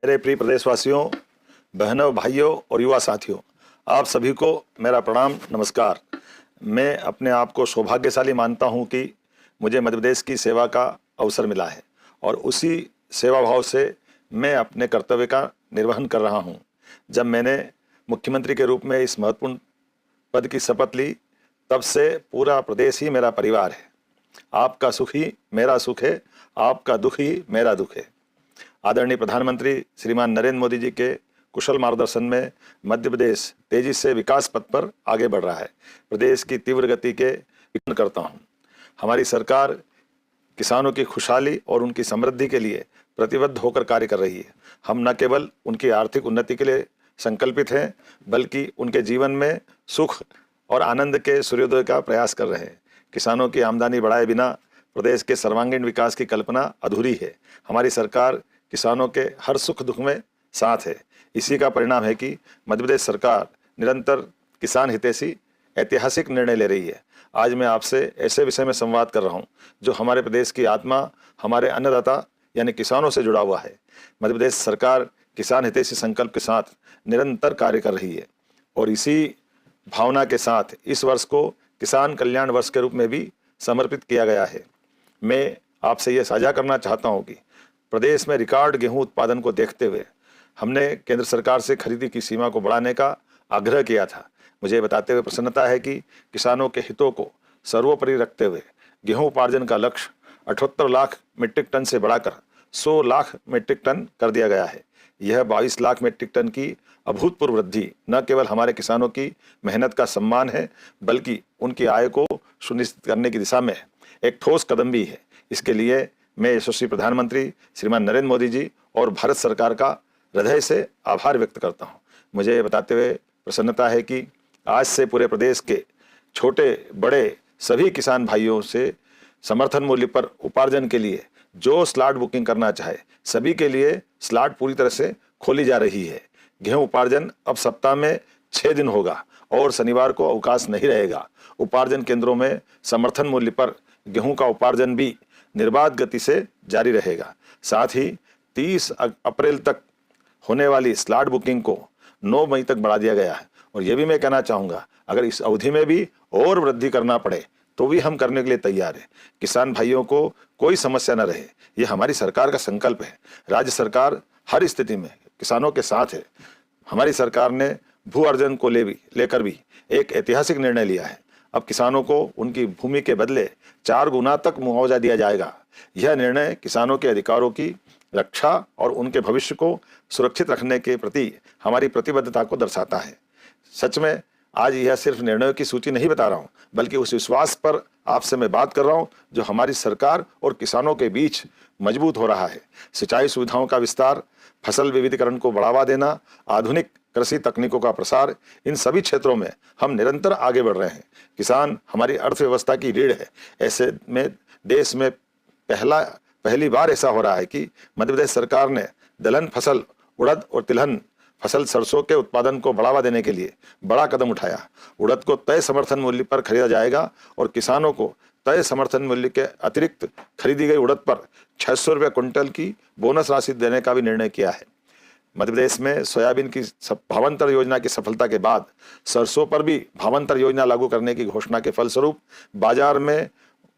मेरे प्रिय प्रदेशवासियों, बहनों, भाइयों और युवा साथियों, आप सभी को मेरा प्रणाम, नमस्कार। मैं अपने आप को सौभाग्यशाली मानता हूं कि मुझे मध्य प्रदेश की सेवा का अवसर मिला है और उसी सेवा भाव से मैं अपने कर्तव्य का निर्वहन कर रहा हूं। जब मैंने मुख्यमंत्री के रूप में इस महत्वपूर्ण पद की शपथ ली, तब से पूरा प्रदेश ही मेरा परिवार है। आपका सुख ही मेरा सुख है, आपका दुख ही मेरा दुख है। आदरणीय प्रधानमंत्री श्रीमान नरेंद्र मोदी जी के कुशल मार्गदर्शन में मध्य प्रदेश तेजी से विकास पथ पर आगे बढ़ रहा है। प्रदेश की तीव्र गति के विकास करता हूं। हमारी सरकार किसानों की खुशहाली और उनकी समृद्धि के लिए प्रतिबद्ध होकर कार्य कर रही है। हम न केवल उनकी आर्थिक उन्नति के लिए संकल्पित हैं, बल्कि उनके जीवन में सुख और आनंद के सूर्योदय का प्रयास कर रहे हैं। किसानों की आमदनी बढ़ाए बिना प्रदेश के सर्वांगीण विकास की कल्पना अधूरी है। हमारी सरकार किसानों के हर सुख दुख में साथ है। इसी का परिणाम है कि मध्य प्रदेश सरकार निरंतर किसान हितैषी ऐतिहासिक निर्णय ले रही है। आज मैं आपसे ऐसे विषय में संवाद कर रहा हूं जो हमारे प्रदेश की आत्मा, हमारे अन्नदाता यानी किसानों से जुड़ा हुआ है। मध्य प्रदेश सरकार किसान हितैषी संकल्प के साथ निरंतर कार्य कर रही है और इसी भावना के साथ इस वर्ष को किसान कल्याण वर्ष के रूप में भी समर्पित किया गया है। मैं आपसे ये साझा करना चाहता हूँ कि प्रदेश में रिकॉर्ड गेहूं उत्पादन को देखते हुए हमने केंद्र सरकार से खरीदी की सीमा को बढ़ाने का आग्रह किया था। मुझे बताते हुए प्रसन्नता है कि किसानों के हितों को सर्वोपरि रखते हुए गेहूं उपार्जन का लक्ष्य 78 लाख मीट्रिक टन से बढ़ाकर 100 लाख मीट्रिक टन कर दिया गया है। यह 22 लाख मीट्रिक टन की अभूतपूर्व वृद्धि न केवल हमारे किसानों की मेहनत का सम्मान है, बल्कि उनकी आय को सुनिश्चित करने की दिशा में एक ठोस कदम भी है। इसके लिए मैं यशस्वी प्रधानमंत्री श्रीमान नरेंद्र मोदी जी और भारत सरकार का हृदय से आभार व्यक्त करता हूं। मुझे ये बताते हुए प्रसन्नता है कि आज से पूरे प्रदेश के छोटे बड़े सभी किसान भाइयों से समर्थन मूल्य पर उपार्जन के लिए जो स्लॉट बुकिंग करना चाहे, सभी के लिए स्लॉट पूरी तरह से खोली जा रही है। गेहूं उपार्जन अब सप्ताह में 6 दिन होगा और शनिवार को अवकाश नहीं रहेगा। उपार्जन केंद्रों में समर्थन मूल्य पर गेहूं का उपार्जन भी निर्बाध गति से जारी रहेगा। साथ ही 30 अप्रैल तक होने वाली स्लॉट बुकिंग को 9 मई तक बढ़ा दिया गया है और ये भी मैं कहना चाहूँगा, अगर इस अवधि में भी और वृद्धि करना पड़े तो भी हम करने के लिए तैयार हैं। किसान भाइयों को कोई समस्या न रहे, ये हमारी सरकार का संकल्प है। राज्य सरकार हर स्थिति में किसानों के साथ है। हमारी सरकार ने भू अर्जन को लेकर भी एक ऐतिहासिक निर्णय लिया है। अब किसानों को उनकी भूमि के बदले 4 गुना तक मुआवजा दिया जाएगा। यह निर्णय किसानों के अधिकारों की रक्षा और उनके भविष्य को सुरक्षित रखने के प्रति हमारी प्रतिबद्धता को दर्शाता है। सच में आज यह सिर्फ निर्णयों की सूची नहीं बता रहा हूं, बल्कि उस विश्वास पर आपसे मैं बात कर रहा हूं जो हमारी सरकार और किसानों के बीच मजबूत हो रहा है। सिंचाई सुविधाओं का विस्तार, फसल विविधीकरण को बढ़ावा देना, आधुनिक कृषि तकनीकों का प्रसार, इन सभी क्षेत्रों में हम निरंतर आगे बढ़ रहे हैं। किसान हमारी अर्थव्यवस्था की रीढ़ है। ऐसे में देश में पहली बार ऐसा हो रहा है कि मध्य प्रदेश सरकार ने दलहन फसल, उड़द और तिलहन फसल सरसों के उत्पादन को बढ़ावा देने के लिए बड़ा कदम उठाया। उड़द को तय समर्थन मूल्य पर खरीदा जाएगा और किसानों को तय समर्थन मूल्य के अतिरिक्त खरीदी गई उड़द पर 600 रुपये क्विंटल की बोनस राशि देने का भी निर्णय किया है। मध्य प्रदेश में सोयाबीन की भावांतर योजना की सफलता के बाद सरसों पर भी भावांतर योजना लागू करने की घोषणा के फलस्वरूप बाजार में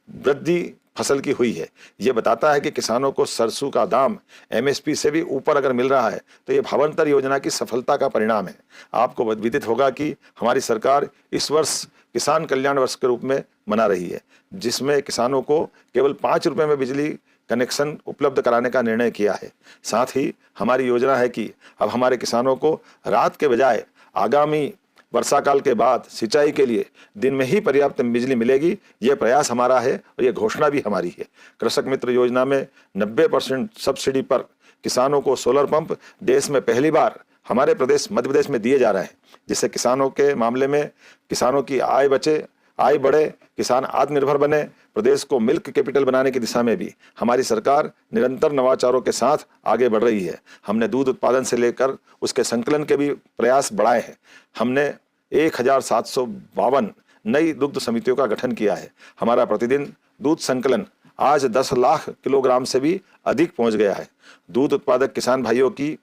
वृद्धि फसल की हुई है। ये बताता है कि किसानों को सरसों का दाम एमएसपी से भी ऊपर अगर मिल रहा है तो ये भावांतर योजना की सफलता का परिणाम है। आपको विदित होगा कि हमारी सरकार इस वर्ष किसान कल्याण वर्ष के रूप में मना रही है, जिसमें किसानों को केवल 5 रुपये में बिजली कनेक्शन उपलब्ध कराने का निर्णय किया है। साथ ही हमारी योजना है कि अब हमारे किसानों को रात के बजाय आगामी वर्षा काल के बाद सिंचाई के लिए दिन में ही पर्याप्त बिजली मिलेगी। यह प्रयास हमारा है और यह घोषणा भी हमारी है। कृषक मित्र योजना में 90% सब्सिडी पर किसानों को सोलर पंप देश में पहली बार हमारे प्रदेश मध्य प्रदेश में दिए जा रहे हैं, जिससे किसानों के मामले में किसानों की आय बढ़े, किसान आत्मनिर्भर बने। प्रदेश को मिल्क कैपिटल बनाने की दिशा में भी हमारी सरकार निरंतर नवाचारों के साथ आगे बढ़ रही है। हमने दूध उत्पादन से लेकर उसके संकलन के भी प्रयास बढ़ाए हैं। हमने 1752 नई दुग्ध समितियों का गठन किया है। हमारा प्रतिदिन दूध संकलन आज 10 लाख किलोग्राम से भी अधिक पहुंच गया है। दूध उत्पादक किसान भाइयों की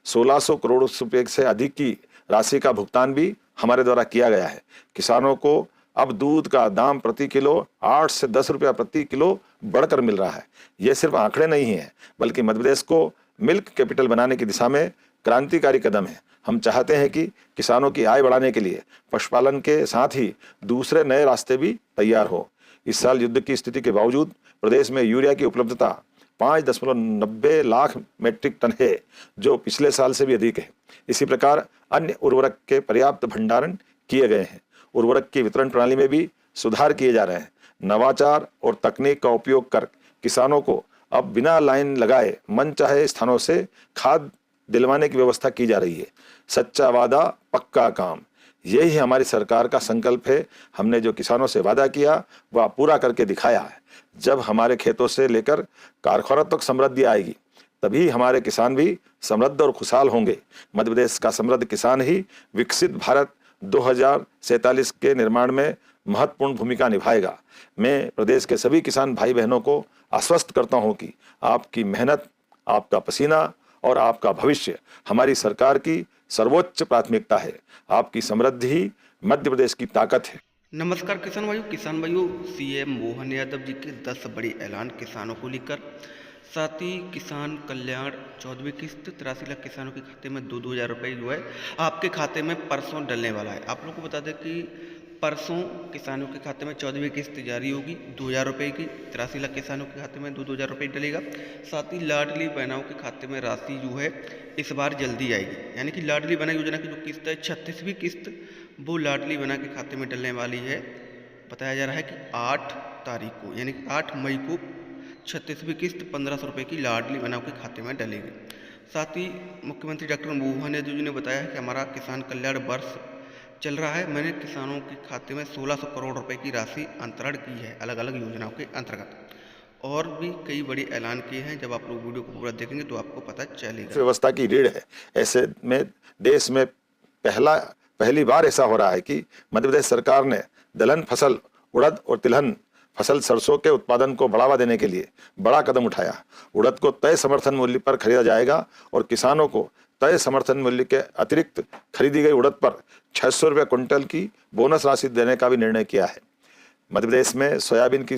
1600 करोड़ रुपए से अधिक की राशि का भुगतान भी हमारे द्वारा किया गया है। किसानों को अब दूध का दाम प्रति किलो 8 से 10 रुपया प्रति किलो बढ़कर मिल रहा है। ये सिर्फ आंकड़े नहीं हैं, बल्कि मध्य प्रदेश को मिल्क कैपिटल बनाने की दिशा में क्रांतिकारी कदम है। हम चाहते हैं कि किसानों की आय बढ़ाने के लिए पशुपालन के साथ ही दूसरे नए रास्ते भी तैयार हो। इस साल युद्ध की स्थिति के बावजूद प्रदेश में यूरिया की उपलब्धता 5.90 लाख मीट्रिक टन है, जो पिछले साल से भी अधिक है। इसी प्रकार अन्य उर्वरक के पर्याप्त भंडारण किए गए हैं। उर्वरक की वितरण प्रणाली में भी सुधार किए जा रहे हैं। नवाचार और तकनीक का उपयोग कर किसानों को अब बिना लाइन लगाए मनचाहे स्थानों से खाद दिलवाने की व्यवस्था की जा रही है। सच्चा वादा पक्का काम, यही हमारी सरकार का संकल्प है। हमने जो किसानों से वादा किया वह पूरा करके दिखाया है। जब हमारे खेतों से लेकर कारखानों तक समृद्धि आएगी, तभी हमारे किसान भी समृद्ध और खुशहाल होंगे। मध्य प्रदेश का समृद्ध किसान ही विकसित भारत 2047 के निर्माण में महत्वपूर्ण भूमिका निभाएगा। मैं प्रदेश के सभी किसान भाई बहनों को आश्वस्त करता हूं कि आपकी मेहनत, आपका पसीना और आपका भविष्य हमारी सरकार की सर्वोच्च प्राथमिकता है। आपकी समृद्धि ही मध्य प्रदेश की ताकत है। नमस्कार किसान भाइयों, सीएम मोहन यादव जी के 10 बड़ी ऐलान किसानों को लेकर, साथ ही किसान कल्याण 14वीं किस्त 83 लाख किसानों के खाते में 2-2 हज़ार रुपये जो है आपके खाते में परसों डलने वाला है। आप लोग को बता दें कि परसों किसानों के खाते में 14वीं किस्त जारी होगी 2,000 रुपये की। 83 लाख किसानों के खाते में 2-2 हज़ार रुपये डलेगा। साथ ही लाडली बहनाओं के खाते में राशि जो है इस बार जल्दी आएगी, यानी कि लाडली बहना योजना की जो किस्त है 36वीं किस्त वो लाडली बहना के खाते में डलने वाली है। बताया जा रहा है कि 8 तारीख को, यानी कि 8 मई को 36वीं किस्त 1500 रुपये की लाडली बहनाओं के खाते में डलेगी। साथ ही मुख्यमंत्री डॉक्टर मोहन यादव जी ने बताया है कि हमारा किसान कल्याण वर्ष चल रहा है। मैंने किसानों के खाते में 1600 करोड़ रुपए की राशि अंतरण की है अलग अलग योजनाओं के अंतर्गत। और भी कई बड़े ऐलान किए हैं। जब आप लोग वीडियो को पूरा देखेंगे तो आपको पता चलेगा। व्यवस्था की रीढ़ है। ऐसे में देश में पहली बार ऐसा हो रहा है कि मध्य प्रदेश सरकार ने दलहन फसल उड़द और तिलहन फसल सरसों के उत्पादन को बढ़ावा देने के लिए बड़ा कदम उठाया। उड़द को तय समर्थन मूल्य पर खरीदा जाएगा और किसानों को तय समर्थन मूल्य के अतिरिक्त खरीदी गई उड़द पर 600 रुपये क्विंटल की बोनस राशि देने का भी निर्णय किया है। मध्य प्रदेश में सोयाबीन की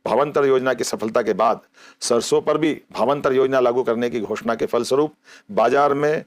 भावांतर योजना की सफलता के बाद सरसों पर भी भावांतर योजना लागू करने की घोषणा के फलस्वरूप बाजार में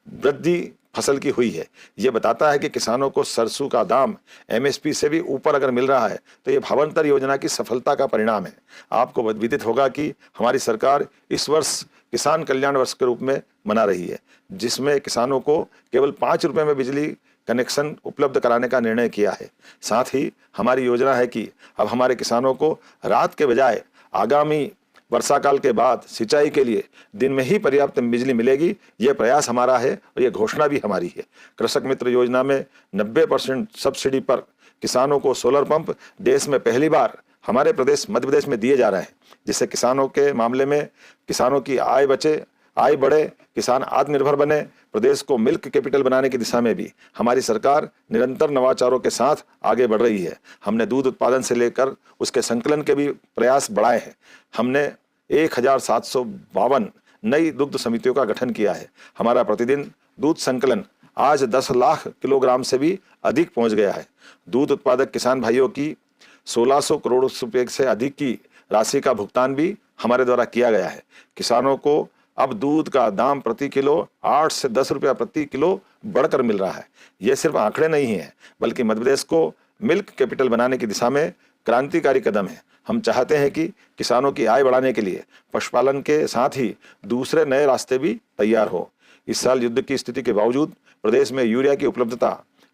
वृद्धि फसल की हुई है। ये बताता है कि किसानों को सरसों का दाम एमएसपी से भी ऊपर अगर मिल रहा है तो ये भावांतर योजना की सफलता का परिणाम है। आपको विदित होगा कि हमारी सरकार इस वर्ष किसान कल्याण वर्ष के रूप में मना रही है, जिसमें किसानों को केवल 5 रुपये में बिजली कनेक्शन उपलब्ध कराने का निर्णय किया है। साथ ही हमारी योजना है कि अब हमारे किसानों को रात के बजाय आगामी वर्षा काल के बाद सिंचाई के लिए दिन में ही पर्याप्त बिजली मिलेगी। यह प्रयास हमारा है और यह घोषणा भी हमारी है। कृषक मित्र योजना में 90% सब्सिडी पर किसानों को सोलर पंप देश में पहली बार हमारे प्रदेश मध्य प्रदेश में दिए जा रहे हैं, जिससे किसानों के मामले में किसानों की आय बचे, आय बढ़े, किसान आत्मनिर्भर बने। प्रदेश को मिल्क कैपिटल बनाने की दिशा में भी हमारी सरकार निरंतर नवाचारों के साथ आगे बढ़ रही है। हमने दूध उत्पादन से लेकर उसके संकलन के भी प्रयास बढ़ाए हैं। हमने 1752 नई दुग्ध समितियों का गठन किया है। हमारा प्रतिदिन दूध संकलन आज 10 लाख किलोग्राम से भी अधिक पहुंच गया है। दूध उत्पादक किसान भाइयों की 1600 करोड़ रुपए से अधिक की राशि का भुगतान भी हमारे द्वारा किया गया है। किसानों को अब दूध का दाम प्रति किलो 8 से 10 रुपया प्रति किलो बढ़कर मिल रहा है। ये सिर्फ आंकड़े नहीं हैं, बल्कि मध्य प्रदेश को मिल्क कैपिटल बनाने की दिशा में क्रांतिकारी कदम है। हम चाहते हैं कि किसानों की आय बढ़ाने के लिए पशुपालन के साथ ही दूसरे नए रास्ते भी तैयार हो। इस साल युद्ध की स्थिति के बावजूद प्रदेश में यूरिया की उपलब्धता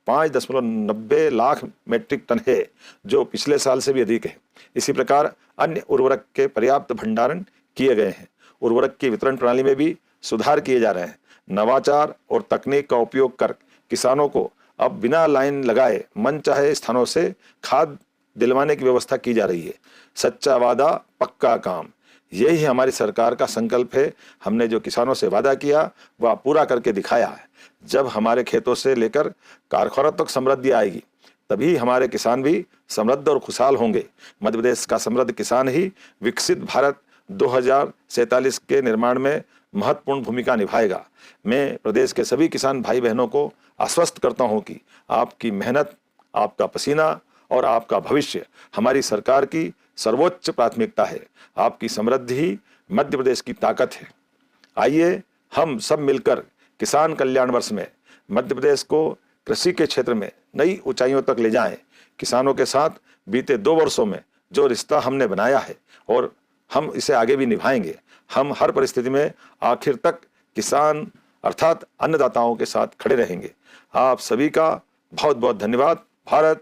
5.90 लाख मीट्रिक टन है, जो पिछले साल से भी अधिक है। इसी प्रकार अन्य उर्वरक के पर्याप्त भंडारण किए गए हैं। उर्वरक की वितरण प्रणाली में भी सुधार किए जा रहे हैं। नवाचार और तकनीक का उपयोग कर किसानों को अब बिना लाइन लगाए मनचाहे स्थानों से खाद दिलवाने की व्यवस्था की जा रही है। सच्चा वादा पक्का काम, यही हमारी सरकार का संकल्प है। हमने जो किसानों से वादा किया वह पूरा करके दिखाया है। जब हमारे खेतों से लेकर कारखानों तक समृद्धि आएगी, तभी हमारे किसान भी समृद्ध और खुशहाल होंगे। मध्य प्रदेश का समृद्ध किसान ही विकसित भारत 2047 के निर्माण में महत्वपूर्ण भूमिका निभाएगा। मैं प्रदेश के सभी किसान भाई बहनों को आश्वस्त करता हूं कि आपकी मेहनत, आपका पसीना और आपका भविष्य हमारी सरकार की सर्वोच्च प्राथमिकता है। आपकी समृद्धि ही मध्य प्रदेश की ताकत है। आइए हम सब मिलकर किसान कल्याण वर्ष में मध्य प्रदेश को कृषि के क्षेत्र में नई ऊंचाइयों तक ले जाएं। किसानों के साथ बीते 2 वर्षों में जो रिश्ता हमने बनाया है और हम इसे आगे भी निभाएंगे। हम हर परिस्थिति में आखिर तक किसान अर्थात अन्नदाताओं के साथ खड़े रहेंगे। आप सभी का बहुत बहुत धन्यवाद। भारत